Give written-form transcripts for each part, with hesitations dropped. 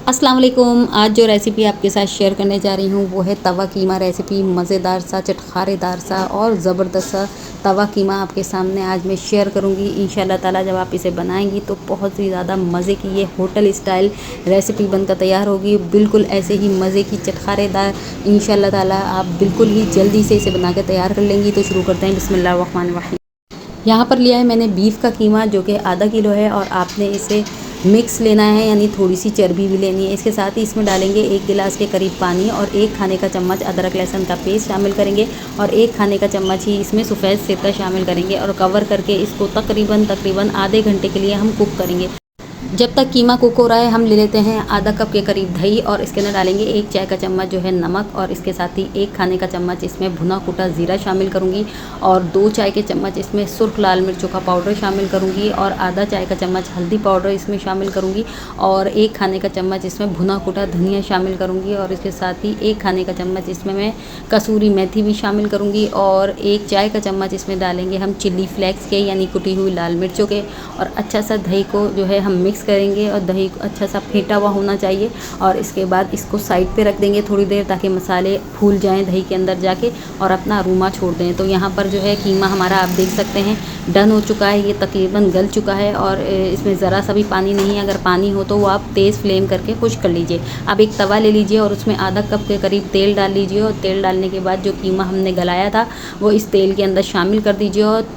अस्सलाम वालेकुम। आज जो रेसिपी आपके साथ शेयर करने जा रही हूँ वो है तवा कीमा रेसिपी। मज़ेदार सा, चटखारेदार सा और ज़बरदस्त सा तवा कीमा आपके सामने आज मैं शेयर करूँगी। इंशाल्लाह ताला जब आप इसे बनाएंगी तो बहुत ही ज़्यादा मज़े की ये होटल स्टाइल रेसिपी बनकर तैयार होगी। बिल्कुल ऐसे ही मज़े की चटखारेदार इंशाल्लाह ताला आप बिल्कुल ही जल्दी से इसे बना कर तैयार कर लेंगी। तो शुरू करते हैं। बिस्मिल्लाहिर्रहमानिर्रहीम। यहाँ पर लिया है मैंने बीफ का कीमा जो कि आधा किलो है और आपने इसे मिक्स लेना है, यानी थोड़ी सी चर्बी भी लेनी है। इसके साथ ही इसमें डालेंगे 1 गिलास के करीब पानी और 1 खाने का चम्मच अदरक लहसुन का पेस्ट शामिल करेंगे और 1 खाने का चम्मच ही इसमें सफ़ेद सिरका शामिल करेंगे और कवर करके इसको तकरीबन आधे घंटे के लिए हम कुक करेंगे। जब तक कीमा कुक हो रहा है हम ले लेते हैं आधा कप के करीब दही और इसके अंदर डालेंगे 1 चाय का चम्मच जो है नमक और इसके साथ ही 1 खाने का चम्मच इसमें भुना कुटा ज़ीरा शामिल करूंगी और 2 चाय के चम्मच इसमें सुर्ख लाल मिर्चों का पाउडर शामिल करूंगी और आधा चाय का चम्मच हल्दी पाउडर इसमें शामिल करूंगी और 1 खाने का चम्मच इसमें भुना कुटा धनिया शामिल करूंगी और इसके साथ ही 1 खाने का चम्मच इसमें मैं कसूरी मेथी भी शामिल करूंगी और 1 चाय का चम्मच इसमें डालेंगे हम चिल्ली फ्लेक्स के, यानी कुटी हुई लाल मिर्चों के। और अच्छा सा दही को जो है हम मिक्स करेंगे और दही को अच्छा सा फेंटा हुआ होना चाहिए और इसके बाद इसको साइड पे रख देंगे थोड़ी देर ताकि मसाले फूल जाएं दही के अंदर जाके और अपना अरोमा छोड़ दें। तो यहाँ पर जो है कीमा हमारा आप देख सकते हैं डन हो चुका है, ये तकरीबन गल चुका है और इसमें ज़रा सा भी पानी नहीं है। अगर पानी हो तो वो आप तेज़ फ्लेम करके खुश्क कर लीजिए। अब एक तवा ले लीजिए और उसमें आधा कप के करीब तेल डाल लीजिए और तेल डालने के बाद जो कीमा हमने गलाया था वो इस तेल के अंदर शामिल कर दीजिए और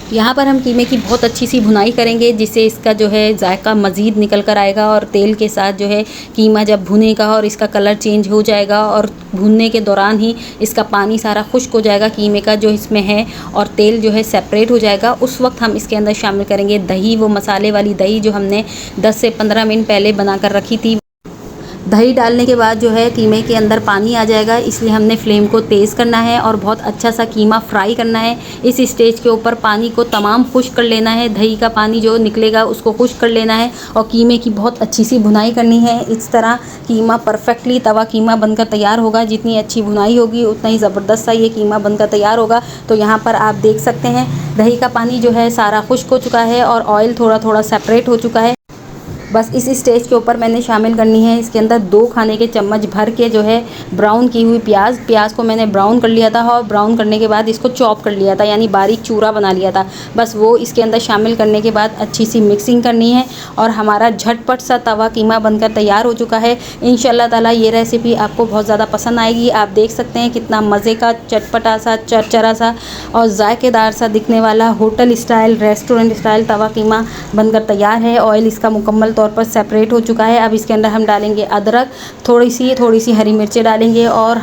यहाँ पर हम कीमे की बहुत अच्छी सी भुनाई करेंगे जिससे इसका जो है जायका मज़ीद निकल कर आएगा और तेल के साथ जो है कीमा जब भुनेगा और इसका कलर चेंज हो जाएगा और भुनने के दौरान ही इसका पानी सारा खुश्क हो जाएगा कीमे का जो इसमें है और तेल जो है सेपरेट हो जाएगा। उस वक्त हम इसके अंदर शामिल करेंगे दही, वो मसाले वाली दही जो हमने 10 से 15 मिनट पहले बना कर रखी थी। दही डालने के बाद जो है कीमे के अंदर पानी आ जाएगा, इसलिए हमने फ्लेम को तेज़ करना है और बहुत अच्छा सा कीमा फ्राई करना है। इस स्टेज के ऊपर पानी को तमाम खुश्क कर लेना है, दही का पानी जो निकलेगा उसको खुश्क कर लेना है और कीमे की बहुत अच्छी सी भुनाई करनी है। इस तरह कीमा परफेक्टली तवा कीमा बनकर तैयार होगा। जितनी अच्छी भुनाई होगी उतना ही ज़बरदस्त सा ये कीमा बनकर तैयार होगा। तो यहाँ पर आप देख सकते हैं दही का पानी जो है सारा खुश्क हो चुका है और ऑयल थोड़ा थोड़ा सेपरेट हो चुका है। बस इस स्टेज के ऊपर मैंने शामिल करनी है इसके अंदर 2 खाने के चम्मच भर के जो है ब्राउन की हुई प्याज को मैंने ब्राउन कर लिया था और ब्राउन करने के बाद इसको चॉप कर लिया था, यानी बारीक चूरा बना लिया था। बस वो इसके अंदर शामिल करने के बाद अच्छी सी मिक्सिंग करनी है और हमारा झटपट सा तवा कीमा बनकर तैयार हो चुका है। इंशाल्लाह ताला ये रेसिपी आपको बहुत ज़्यादा पसंद आएगी। आप देख सकते हैं कितना मज़े का चटपटा सा, चरचरा सा और जायकेदार सा दिखने वाला होटल स्टाइल, रेस्टोरेंट स्टाइल तवा कीमा बनकर तैयार है। ऑयल इसका मुकम्मल तौर पर सेपरेट हो चुका है। अब इसके अंदर हम डालेंगे अदरक, थोड़ी सी हरी मिर्चें डालेंगे और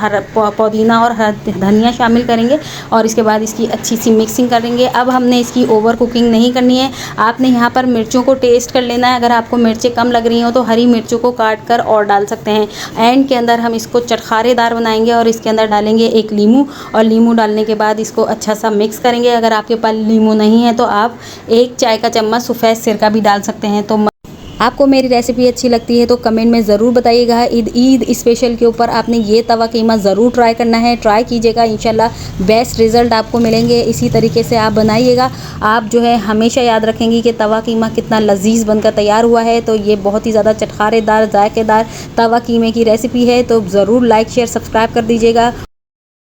पुदीना और धनिया शामिल करेंगे और इसके बाद इसकी अच्छी सी मिक्सिंग करेंगे। अब हमने इसकी ओवर कुकिंग नहीं करनी है। आपने यहाँ पर मिर्चों को टेस्ट कर लेना है। अगर आपको मिर्चें कम लग रही हो तो हरी मिर्चों को काट कर और डाल सकते हैं। एंड के अंदर हम इसको चटखारेदार बनाएंगे और इसके अंदर डालेंगे 1 लीमू और लीमू डालने के बाद इसको अच्छा सा मिक्स करेंगे। अगर आपके पास लीमू नहीं है तो आप 1 चाय का चम्मच सफ़ेद सिरका भी डाल सकते हैं। तो आपको मेरी रेसिपी अच्छी लगती है तो कमेंट में ज़रूर बताइएगा। ईद स्पेशल के ऊपर आपने ये तवा कीमा ज़रूर ट्राई करना है, ट्राई कीजिएगा। इंशाल्लाह बेस्ट रिज़ल्ट आपको मिलेंगे। इसी तरीके से आप बनाइएगा। आप जो है हमेशा याद रखेंगी कि तवा कीमा कितना लजीज बनकर तैयार हुआ है। तो ये बहुत ही ज़्यादा चटखारेदार, जायकेदार तवा कीमे की रेसिपी है। तो ज़रूर लाइक, शेयर, सब्सक्राइब कर दीजिएगा।